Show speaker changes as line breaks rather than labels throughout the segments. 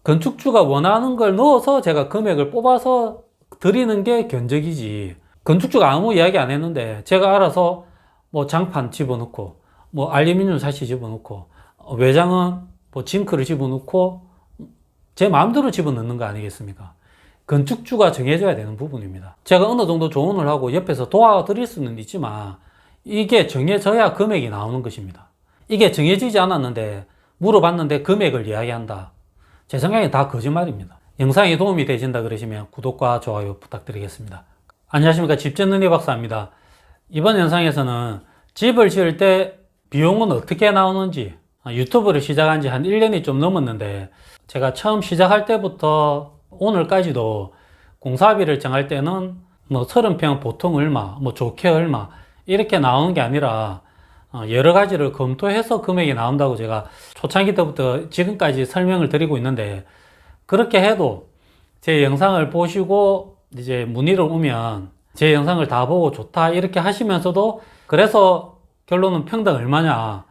건축주가 원하는 걸 넣어서 제가 금액을 뽑아서 드리는 게 견적이지. 건축주가 아무 이야기 안 했는데 제가 알아서 뭐 장판 집어넣고 뭐 알루미늄 사시 집어넣고 외장은 뭐 징크를 집어넣고 제 마음대로 집어넣는 거 아니겠습니까? 건축주가 정해줘야 되는 부분입니다. 제가 어느 정도 조언을 하고 옆에서 도와드릴 수는 있지만 이게 정해져야 금액이 나오는 것입니다. 이게 정해지지 않았는데 물어봤는데 금액을 이야기한다. 제 생각에 다 거짓말입니다. 영상이 도움이 되신다 그러시면 구독과 좋아요 부탁드리겠습니다. 안녕하십니까, 집짓는 이 박사입니다. 이번 영상에서는 집을 지을 때 비용은 어떻게 나오는지, 유튜브를 시작한 지 한 1년이 좀 넘었는데 제가 처음 시작할 때부터 오늘까지도 공사비를 정할 때는 뭐 30평 보통 얼마, 뭐 좋게 얼마 이렇게 나오는 게 아니라 여러 가지를 검토해서 금액이 나온다고 제가 초창기 때부터 지금까지 설명을 드리고 있는데, 그렇게 해도 제 영상을 보시고 이제 문의를 오면 제 영상을 다 보고 좋다 이렇게 하시면서도 그래서 결론은 평당 얼마냐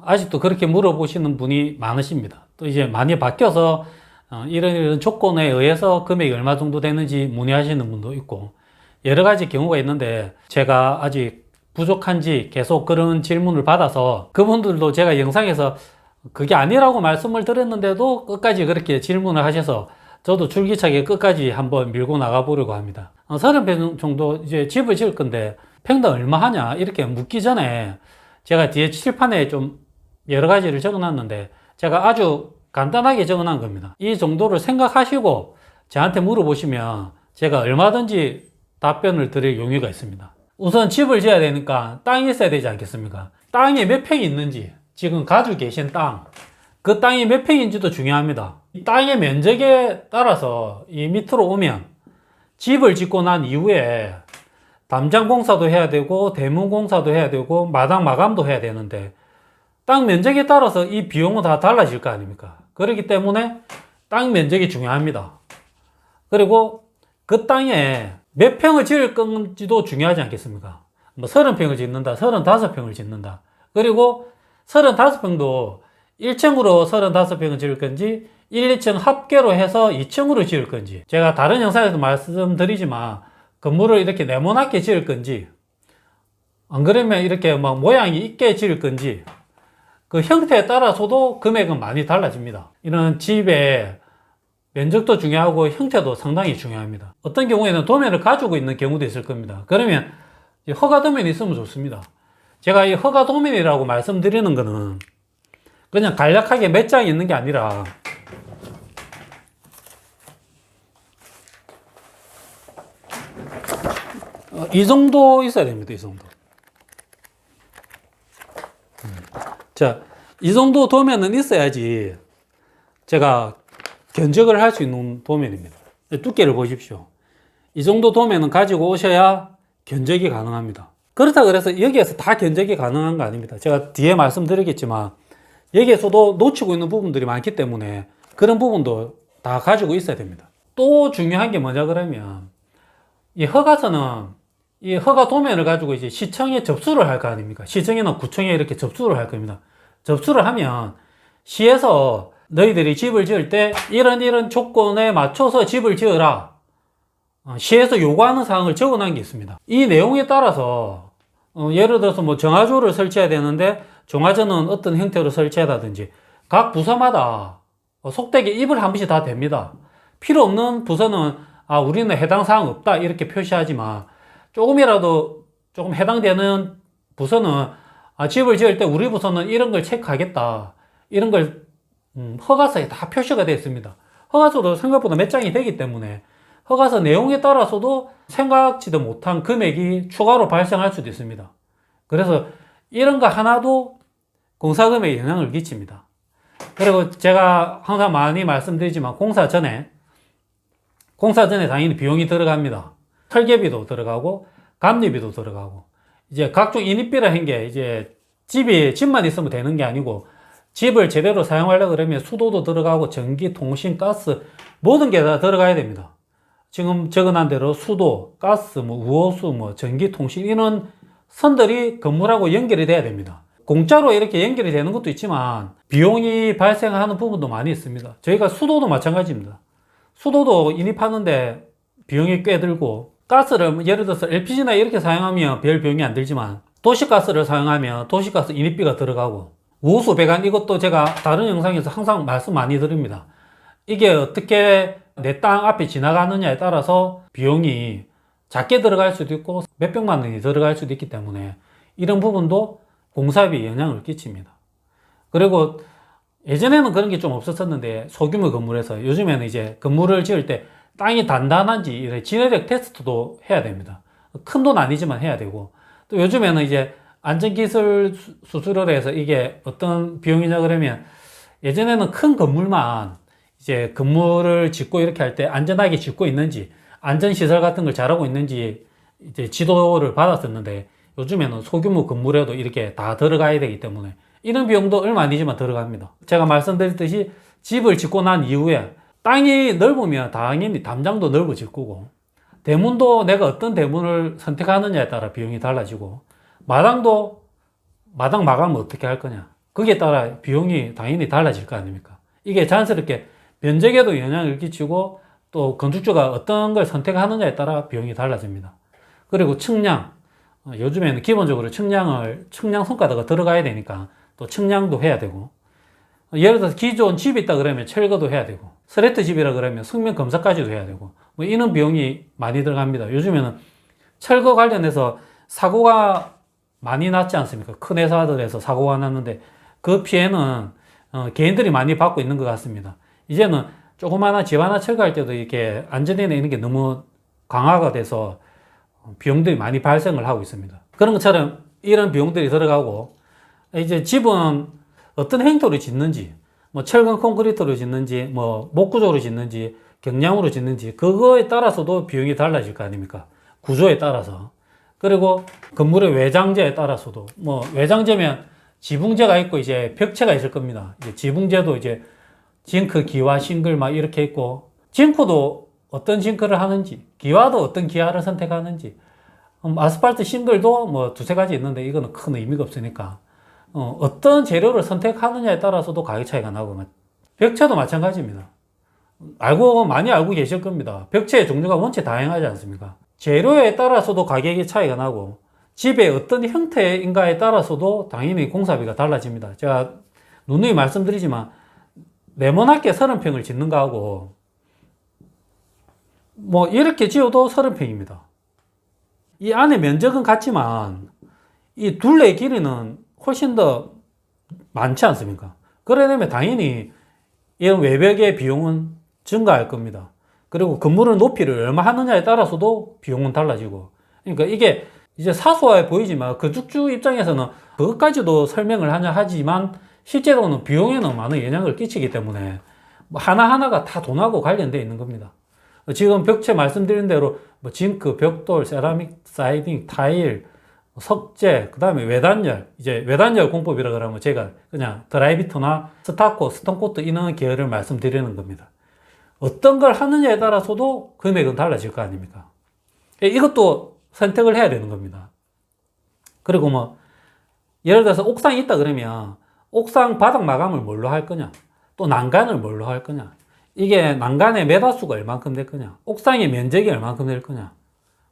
아직도 그렇게 물어보시는 분이 많으십니다. 또 이제 많이 바뀌어서 이런 조건에 의해서 금액이 얼마 정도 되는지 문의하시는 분도 있고 여러 가지 경우가 있는데, 제가 아직 부족한지 계속 그런 질문을 받아서 그분들도 제가 영상에서 그게 아니라고 말씀을 드렸는데도 끝까지 그렇게 질문을 하셔서 저도 줄기차게 끝까지 한번 밀고 나가 보려고 합니다. 30평 정도 이제 집을 지을 건데 평당 얼마 하냐 이렇게 묻기 전에 제가 뒤에 칠판에 좀 여러 가지를 적어 놨는데 제가 아주 간단하게 적어 놓은 겁니다. 이 정도를 생각하시고 저한테 물어보시면 제가 얼마든지 답변을 드릴 용의가 있습니다. 우선 집을 지어야 되니까 땅이 있어야 되지 않겠습니까? 땅이 몇 평이 있는지, 지금 가지고 계신 땅, 그 땅이 몇 평인지도 중요합니다. 이 땅의 면적에 따라서 이 밑으로 오면 집을 짓고 난 이후에 담장 공사도 해야 되고 대문 공사도 해야 되고 마당 마감도 해야 되는데 땅 면적에 따라서 이 비용은 다 달라질 거 아닙니까? 그렇기 때문에 땅 면적이 중요합니다. 그리고 그 땅에 몇 평을 지을 건지도 중요하지 않겠습니까? 뭐 30평을 짓는다, 35평을 짓는다. 그리고 35평도 1층으로 35평을 지을 건지 1, 2층 합계로 해서 2층으로 지을 건지, 제가 다른 영상에서 말씀드리지만 건물을 이렇게 네모나게 지을 건지 안 그러면 이렇게 막 모양이 있게 지을 건지 그 형태에 따라서도 금액은 많이 달라집니다. 이런 집의 면적도 중요하고 형태도 상당히 중요합니다. 어떤 경우에는 도면을 가지고 있는 경우도 있을 겁니다. 그러면 허가 도면이 있으면 좋습니다. 제가 이 허가 도면이라고 말씀드리는 거는 그냥 간략하게 몇 장이 있는 게 아니라 이 정도 있어야 됩니다. 이 정도. 자, 이 정도 도면은 있어야지 제가 견적을 할 수 있는 도면입니다. 두께를 보십시오. 이 정도 도면은 가지고 오셔야 견적이 가능합니다. 그렇다 그래서 여기에서 다 견적이 가능한 거 아닙니다. 제가 뒤에 말씀드리겠지만 여기에서도 놓치고 있는 부분들이 많기 때문에 그런 부분도 다 가지고 있어야 됩니다. 또 중요한 게 뭐냐 그러면 이 허가서는 이 허가 도면을 가지고 이제 시청에 접수를 할 거 아닙니까? 시청이나 구청에 이렇게 접수를 할 겁니다. 접수를 하면 시에서 너희들이 집을 지을 때 이런 조건에 맞춰서 집을 지어라, 시에서 요구하는 사항을 적어 놓은 게 있습니다. 이 내용에 따라서 예를 들어서 뭐 정화조를 설치해야 되는데 정화조는 어떤 형태로 설치하다든지 각 부서마다 속되게 입을 한 번씩 다 됩니다. 필요 없는 부서는 우리는 해당 사항 없다 이렇게 표시하지만 조금이라도 조금 해당되는 부서는 집을 지을 때 우리 부서는 이런 걸 체크하겠다 이런 걸 허가서에 다 표시가 되어 있습니다. 허가서도 생각보다 몇 장이 되기 때문에 허가서 내용에 따라서도 생각지도 못한 금액이 추가로 발생할 수도 있습니다. 그래서 이런 거 하나도 공사금액에 영향을 끼칩니다. 그리고 제가 항상 많이 말씀드리지만 공사 전에 당연히 비용이 들어갑니다. 설계비도 들어가고 감리비도 들어가고 이제 각종 인입비라 한 게 이제 집만 있으면 되는 게 아니고 집을 제대로 사용하려고 그러면 수도도 들어가고 전기, 통신, 가스 모든 게 다 들어가야 됩니다. 지금 적어놓은 대로 수도, 가스, 우호수, 전기, 통신 이런 선들이 건물하고 연결이 돼야 됩니다. 공짜로 이렇게 연결이 되는 것도 있지만 비용이 발생하는 부분도 많이 있습니다. 저희가 수도도 마찬가지입니다. 수도도 인입하는데 비용이 꽤 들고, 가스를 예를 들어서 LPG나 이렇게 사용하면 별 비용이 안 들지만 도시가스를 사용하면 도시가스 인입비가 들어가고, 우수 배관, 이것도 제가 다른 영상에서 항상 말씀 많이 드립니다. 이게 어떻게 내 땅 앞에 지나가느냐에 따라서 비용이 작게 들어갈 수도 있고 몇백만 원이 들어갈 수도 있기 때문에 이런 부분도 공사비에 영향을 끼칩니다. 그리고 예전에는 그런 게 좀 없었었는데, 소규모 건물에서 요즘에는 이제 건물을 지을 때 땅이 단단한지 진해력 테스트도 해야 됩니다. 큰 돈 아니지만 해야 되고, 또 요즘에는 이제 안전기술 수수료로 해서 이게 어떤 비용이냐 그러면, 예전에는 큰 건물만 이제 건물을 짓고 이렇게 할 때 안전하게 짓고 있는지, 안전시설 같은 걸 잘하고 있는지 이제 지도를 받았었는데, 요즘에는 소규모 건물에도 이렇게 다 들어가야 되기 때문에 이런 비용도 얼마 아니지만 들어갑니다. 제가 말씀드렸듯이 집을 짓고 난 이후에 땅이 넓으면 당연히 담장도 넓어질 거고, 대문도 내가 어떤 대문을 선택하느냐에 따라 비용이 달라지고, 마당도 마당 마감을 어떻게 할 거냐, 거기에 따라 비용이 당연히 달라질 거 아닙니까? 이게 자연스럽게 면적에도 영향을 끼치고, 또 건축주가 어떤 걸 선택하느냐에 따라 비용이 달라집니다. 그리고 측량, 요즘에는 기본적으로 측량 성과가 들어가야 되니까 또 측량도 해야 되고, 예를 들어서 기존 집이 있다 그러면 철거도 해야 되고, 스레트 집이라 그러면 성면 검사까지도 해야 되고, 뭐 이런 비용이 많이 들어갑니다. 요즘에는 철거 관련해서 사고가 많이 났지 않습니까? 큰 회사들에서 사고가 났는데 그 피해는 개인들이 많이 받고 있는 것 같습니다. 이제는 조그마한 집 하나 철거할 때도 이렇게 안전에 있는 게 너무 강화가 돼서 비용들이 많이 발생을 하고 있습니다. 그런 것처럼 이런 비용들이 들어가고, 이제 집은 어떤 행토를 짓는지, 뭐 철근 콘크리트로 짓는지, 뭐 목구조로 짓는지, 경량으로 짓는지, 그거에 따라서도 비용이 달라질 거 아닙니까? 구조에 따라서. 그리고 건물의 외장재에 따라서도, 뭐 외장재면 지붕재가 있고 이제 벽체가 있을 겁니다. 이제 지붕재도 이제 징크, 기와, 싱글 막 이렇게 있고, 징크도 어떤 징크를 하는지, 기와도 어떤 기와를 선택하는지, 아스팔트 싱글도 뭐 두세 가지 있는데 이거는 큰 의미가 없으니까 어떤 재료를 선택하느냐에 따라서도 가격 차이가 나고, 벽체도 마찬가지입니다. 많이 알고 계실 겁니다. 벽체의 종류가 원체 다양하지 않습니까? 재료에 따라서도 가격이 차이가 나고, 집의 어떤 형태인가에 따라서도 당연히 공사비가 달라집니다. 제가 누누이 말씀드리지만 네모나게 30평을 짓는 거하고 뭐 이렇게 지어도 30평입니다. 이 안에 면적은 같지만 이 둘레의 길이는 훨씬 더 많지 않습니까? 그래 되면 당연히 이런 외벽의 비용은 증가할 겁니다. 그리고 건물의 높이를 얼마 하느냐에 따라서도 비용은 달라지고, 그러니까 이게 이제 사소해 보이지만 건축주 입장에서는 그것까지도 설명을 하냐 하지만 실제로는 비용에는 많은 영향을 끼치기 때문에 하나하나가 다 돈하고 관련되어 있는 겁니다. 지금 벽체 말씀드린 대로 뭐 징크, 벽돌, 세라믹, 사이딩, 타일, 석재, 그 다음에 외단열, 이제 외단열 공법이라 그러면 제가 그냥 드라이비트나 스타코, 스톤코트 이런 계열을 말씀드리는 겁니다. 어떤 걸 하느냐에 따라서도 금액은 달라질 거 아닙니까? 이것도 선택을 해야 되는 겁니다. 그리고 뭐 예를 들어서 옥상이 있다 그러면 옥상 바닥 마감을 뭘로 할 거냐, 또 난간을 뭘로 할 거냐, 이게 난간의 메다수가 얼만큼 될 거냐, 옥상의 면적이 얼만큼 될 거냐,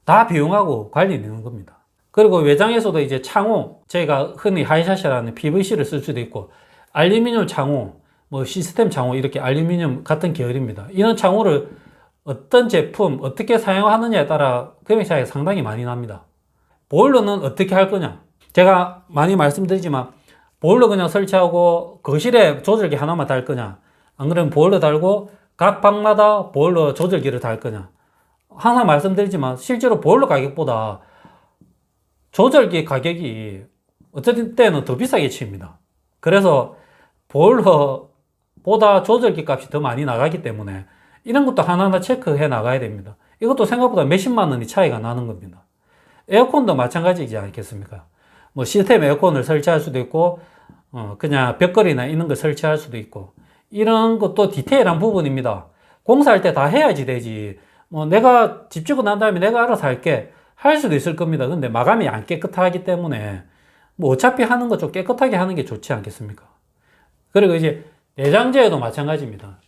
다 비용하고 관련되는 겁니다. 그리고 외장에서도 이제 창호, 저희가 흔히 하이샷이라는 PVC를 쓸 수도 있고, 알루미늄 창호, 뭐 시스템 창호, 이렇게 알루미늄 같은 계열입니다. 이런 창호를 어떤 제품, 어떻게 사용하느냐에 따라 금액 차이가 상당히 많이 납니다. 보일러는 어떻게 할 거냐, 제가 많이 말씀드리지만 보일러 그냥 설치하고 거실에 조절기 하나만 달 거냐, 안 그러면 보일러 달고 각 방마다 보일러 조절기를 달 거냐. 항상 말씀드리지만 실제로 보일러 가격보다 조절기 가격이 어쨌든 때는 더 비싸게 치입니다. 그래서 보일러보다 조절기 값이 더 많이 나가기 때문에 이런 것도 하나하나 체크해 나가야 됩니다. 이것도 생각보다 몇십만 원이 차이가 나는 겁니다. 에어컨도 마찬가지이지 않겠습니까? 뭐 시스템 에어컨을 설치할 수도 있고, 그냥 벽걸이나 이런 걸 설치할 수도 있고, 이런 것도 디테일한 부분입니다. 공사할 때 다 해야지 되지. 뭐 내가 집 짓고 난 다음에 내가 알아서 할게 할 수도 있을 겁니다. 근데 마감이 안 깨끗하기 때문에 뭐 어차피 하는 거 좀 깨끗하게 하는 게 좋지 않겠습니까? 그리고 이제 내장재도 마찬가지입니다.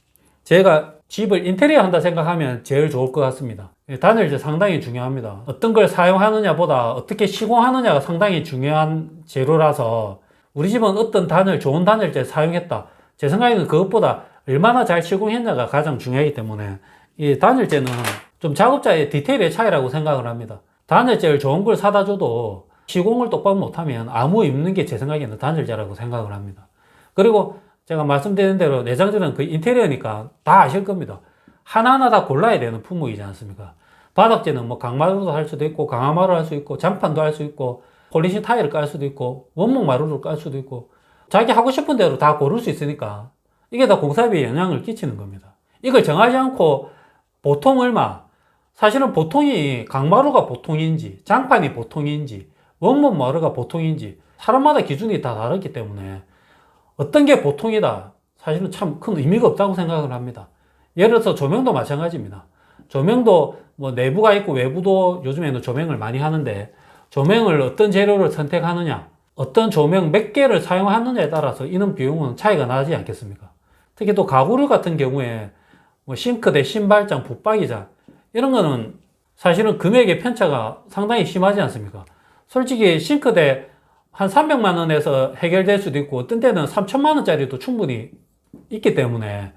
제가 집을 인테리어 한다 생각하면 제일 좋을 것 같습니다. 단열재 상당히 중요합니다. 어떤 걸 사용하느냐보다 어떻게 시공하느냐가 상당히 중요한 재료라서 우리 집은 어떤 좋은 단열재 사용했다. 제 생각에는 그것보다 얼마나 잘 시공했냐가 가장 중요하기 때문에 이 단열재는 좀 작업자의 디테일의 차이라고 생각을 합니다. 단열재를 좋은 걸 사다 줘도 시공을 똑바로 못하면 아무 의미 없는 게 제 생각에는 단열재라고 생각을 합니다. 그리고 제가 말씀드린 대로 내장재는 그 인테리어니까 다 아실 겁니다. 하나하나 다 골라야 되는 품목이지 않습니까? 바닥재는 뭐 강마루도 할 수도 있고 강화마루 할 수 있고 장판도 할 수 있고 폴리시 타일을 깔 수도 있고 원목 마루를 깔 수도 있고 자기 하고 싶은 대로 다 고를 수 있으니까 이게 다 공사비에 영향을 끼치는 겁니다. 이걸 정하지 않고 보통 얼마, 사실은 보통이 강마루가 보통인지 장판이 보통인지 원목 마루가 보통인지 사람마다 기준이 다 다르기 때문에 어떤 게 보통이다 사실은 참 큰 의미가 없다고 생각을 합니다. 예를 들어서 조명도 마찬가지입니다. 조명도 뭐 내부가 있고 외부도 요즘에는 조명을 많이 하는데 조명을 어떤 재료를 선택하느냐, 어떤 조명 몇 개를 사용하느냐에 따라서 이런 비용은 차이가 나지 않겠습니까? 특히 또 가구류 같은 경우에 뭐 싱크대, 신발장, 붙박이장 이런 거는 사실은 금액의 편차가 상당히 심하지 않습니까? 솔직히 싱크대 한 300만 원에서 해결될 수도 있고 어떤 때는 3천만 원짜리도 충분히 있기 때문에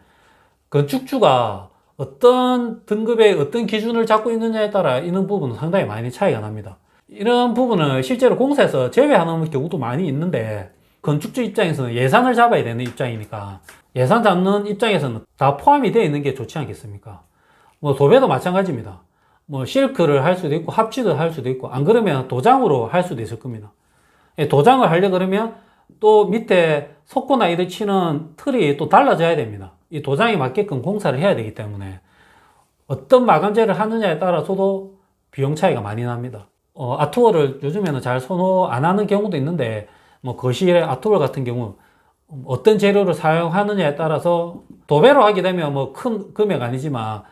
건축주가 어떤 등급의 어떤 기준을 잡고 있느냐에 따라 이런 부분은 상당히 많이 차이가 납니다. 이런 부분은 실제로 공사에서 제외하는 경우도 많이 있는데 건축주 입장에서는 예산을 잡아야 되는 입장이니까 예산 잡는 입장에서는 다 포함이 되어 있는 게 좋지 않겠습니까? 뭐 도배도 마찬가지입니다. 뭐 실크를 할 수도 있고 합치도 할 수도 있고 안 그러면 도장으로 할 수도 있을 겁니다. 도장을 하려 그러면 또 밑에 석고나 이를 치는 틀이 또 달라져야 됩니다. 이 도장에 맞게끔 공사를 해야 되기 때문에 어떤 마감재를 하느냐에 따라서도 비용 차이가 많이 납니다. 아트월을 요즘에는 잘 선호 안 하는 경우도 있는데 뭐 거실의 아트월 같은 경우 어떤 재료를 사용하느냐에 따라서 도배로 하게 되면 뭐 큰 금액 아니지만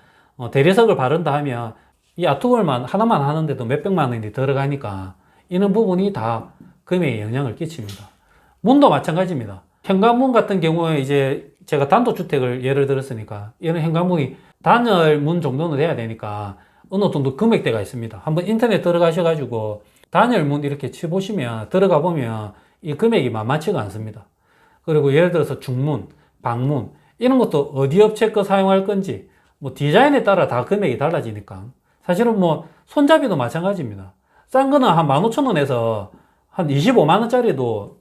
대리석을 바른다 하면 이 아트월만 하나만 하는데도 몇백만 원이 들어가니까 이런 부분이 다 금액에 영향을 끼칩니다. 문도 마찬가지입니다. 현관문 같은 경우에 이제 제가 단독주택을 예를 들었으니까 이런 현관문이 단열문 정도는 돼야 되니까 어느 정도 금액대가 있습니다. 한번 인터넷 들어가셔가지고 단열문 이렇게 쳐보시면 들어가 보면 이 금액이 만만치가 않습니다. 그리고 예를 들어서 중문, 방문 이런 것도 어디 업체 거 사용할 건지 뭐 디자인에 따라 다 금액이 달라지니까 사실은 뭐 손잡이도 마찬가지입니다. 싼 거는 한 15,000원에서 한 25만 원짜리도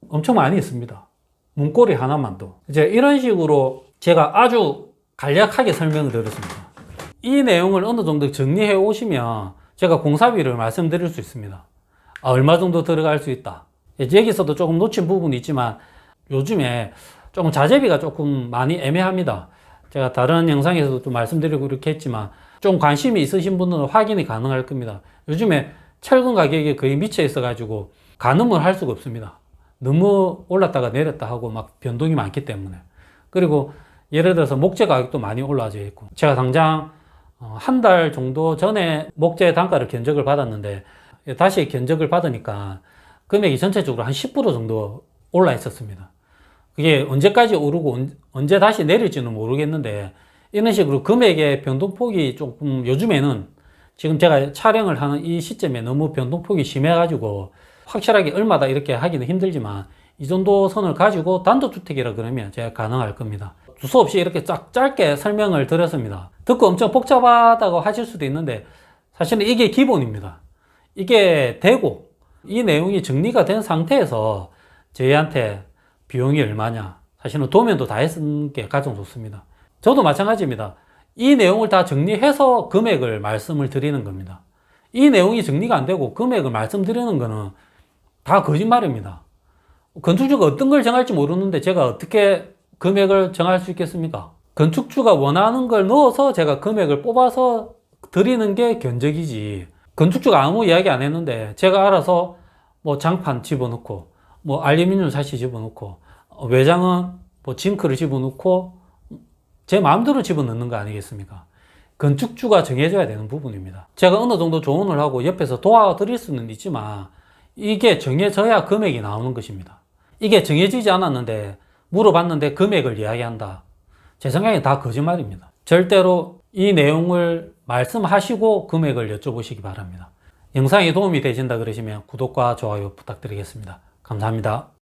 엄청 많이 있습니다. 문고리 하나만도. 이제 이런 식으로 제가 아주 간략하게 설명을 드렸습니다. 이 내용을 어느 정도 정리해 오시면 제가 공사비를 말씀드릴 수 있습니다. 얼마 정도 들어갈 수 있다. 여기서도 조금 놓친 부분이 있지만 요즘에 조금 자재비가 조금 많이 애매합니다. 제가 다른 영상에서도 좀 말씀드리고 이렇게 했지만 좀 관심이 있으신 분들은 확인이 가능할 겁니다. 요즘에 철근 가격이 거의 미쳐 있어가지고 가늠을 할 수가 없습니다. 너무 올랐다가 내렸다 하고 막 변동이 많기 때문에. 그리고 예를 들어서 목재 가격도 많이 올라져 있고 제가 당장 한 달 정도 전에 목재 단가를 견적을 받았는데 다시 견적을 받으니까 금액이 전체적으로 한 10% 정도 올라 있었습니다. 그게 언제까지 오르고 언제 다시 내릴지는 모르겠는데 이런 식으로 금액의 변동폭이 조금 요즘에는 지금 제가 촬영을 하는 이 시점에 너무 변동폭이 심해가지고 확실하게 얼마다 이렇게 하기는 힘들지만 이 정도 선을 가지고 단독주택이라 그러면 제가 가능할 겁니다. 두서없이 이렇게 짧게 설명을 드렸습니다. 듣고 엄청 복잡하다고 하실 수도 있는데 사실은 이게 기본입니다. 이게 되고 이 내용이 정리가 된 상태에서 저희한테 비용이 얼마냐 사실은 도면도 다 했는 게 가장 좋습니다. 저도 마찬가지입니다. 이 내용을 다 정리해서 금액을 말씀을 드리는 겁니다. 이 내용이 정리가 안 되고 금액을 말씀드리는 거는 다 거짓말입니다. 건축주가 어떤 걸 정할지 모르는데 제가 어떻게 금액을 정할 수 있겠습니까? 건축주가 원하는 걸 넣어서 제가 금액을 뽑아서 드리는 게 견적이지. 건축주가 아무 이야기 안 했는데 제가 알아서 뭐 장판 집어넣고 뭐 알루미늄 사시 집어넣고 외장은 뭐 징크를 집어넣고 제 마음대로 집어넣는 거 아니겠습니까? 건축주가 정해줘야 되는 부분입니다. 제가 어느 정도 조언을 하고 옆에서 도와드릴 수는 있지만 이게 정해져야 금액이 나오는 것입니다. 이게 정해지지 않았는데 물어봤는데 금액을 이야기한다. 제 생각에 다 거짓말입니다. 절대로 이 내용을 말씀하시고 금액을 여쭤보시기 바랍니다. 영상이 도움이 되신다 그러시면 구독과 좋아요 부탁드리겠습니다. 감사합니다.